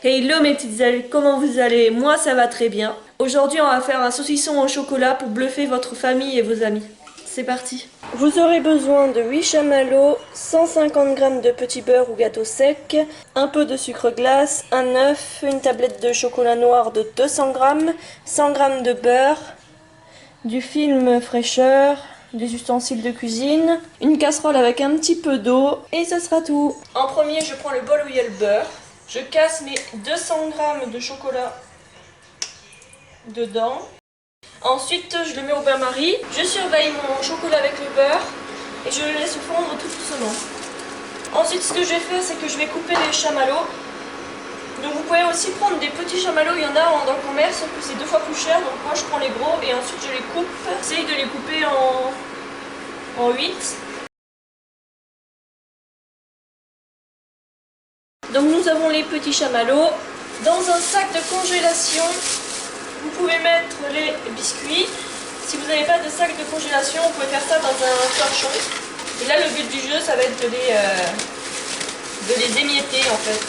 Hello mes petites ailes, comment vous allez? Moi ça va très bien. Aujourd'hui on va faire un saucisson au chocolat pour bluffer votre famille et vos amis. C'est parti. Vous aurez besoin de 8 chamallows, 150 g de petit beurre ou gâteau sec, un peu de sucre glace, un œuf, une tablette de chocolat noir de 200 g, 100 g de beurre, du film fraîcheur, des ustensiles de cuisine, une casserole avec un petit peu d'eau et ce sera tout. En premier je prends le bol où il y a le beurre. Je casse mes 200 g de chocolat dedans. Ensuite, je le mets au bain-marie. Je surveille mon chocolat avec le beurre et je le laisse fondre tout doucement. Ensuite, ce que je vais faire, c'est que je vais couper les chamallows. Donc vous pouvez aussi prendre des petits chamallows, il y en a dans le commerce, sauf que c'est 2 fois plus cher. Donc moi je prends les gros et ensuite je les coupe. J'essaye de les couper en 8. Donc nous avons les petits chamallows. Dans un sac de congélation, vous pouvez mettre les biscuits. Si vous n'avez pas de sac de congélation, vous pouvez faire ça dans un torchon. Et là le but du jeu, ça va être de les émietter en fait.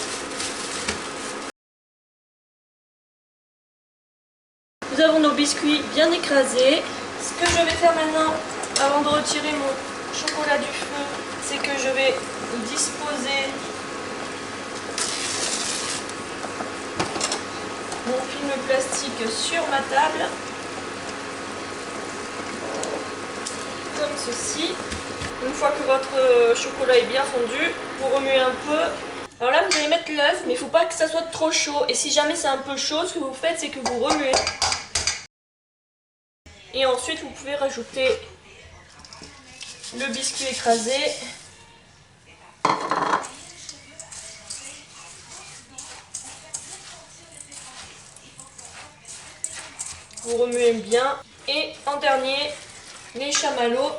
Nous avons nos biscuits bien écrasés. Ce que je vais faire maintenant, avant de retirer mon chocolat du feu, c'est que je vais disposer mon film plastique sur ma table, comme ceci. Une fois que votre chocolat est bien fondu, vous remuez un peu. Alors là, vous allez mettre l'œuf, mais il ne faut pas que ça soit trop chaud. Et si jamais c'est un peu chaud, ce que vous faites, c'est que vous remuez. Et ensuite, vous pouvez rajouter le biscuit écrasé. Vous remuez bien. Et en dernier, les chamallows.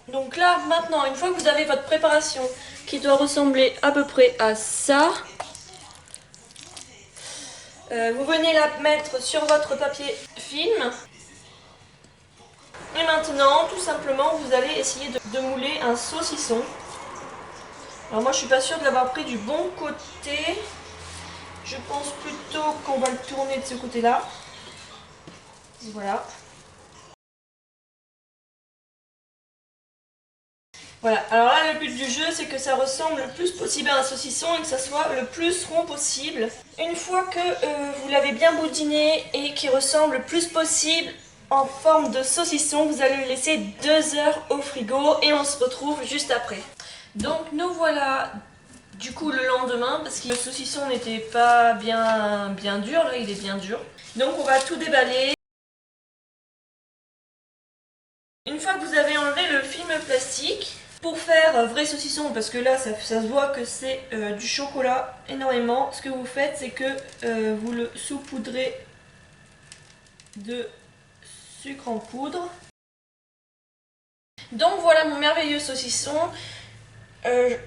Donc là, maintenant, une fois que vous avez votre préparation qui doit ressembler à peu près à ça, vous venez la mettre sur votre papier film. Et maintenant, tout simplement, vous allez essayer de mouler un saucisson. Alors moi, je suis pas sûre de l'avoir pris du bon côté. Je pense plutôt qu'on va le tourner de ce côté-là. Voilà. Voilà, alors là le but du jeu c'est que ça ressemble le plus possible à un saucisson et que ça soit le plus rond possible. Une fois que vous l'avez bien boudiné et qu'il ressemble le plus possible en forme de saucisson, vous allez le laisser 2 heures au frigo et on se retrouve juste après. Donc nous voilà du coup le lendemain parce que le saucisson n'était pas bien dur, là il est bien dur. Donc on va tout déballer. Une fois que vous avez enlevé le film plastique, pour faire vrai saucisson, parce que là ça se voit que c'est du chocolat énormément, ce que vous faites c'est que vous le saupoudrez de sucre en poudre. Donc voilà mon merveilleux saucisson.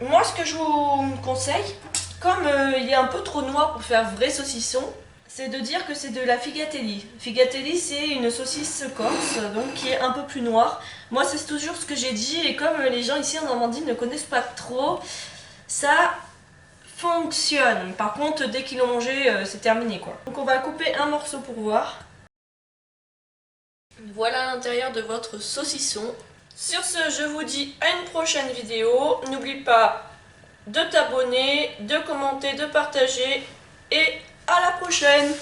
Moi ce que je vous conseille, comme il est un peu trop noir pour faire vrai saucisson, c'est de dire que c'est de la figatelli. Figatelli c'est une saucisse corse, donc qui est un peu plus noire. Moi c'est toujours ce que j'ai dit et comme les gens ici en Normandie ne connaissent pas trop, ça fonctionne. Par contre dès qu'ils l'ont mangé c'est terminé quoi. Donc on va couper un morceau pour voir. Voilà l'intérieur de votre saucisson. Sur ce je vous dis à une prochaine vidéo. N'oublie pas de t'abonner, de commenter, de partager et à la prochaine!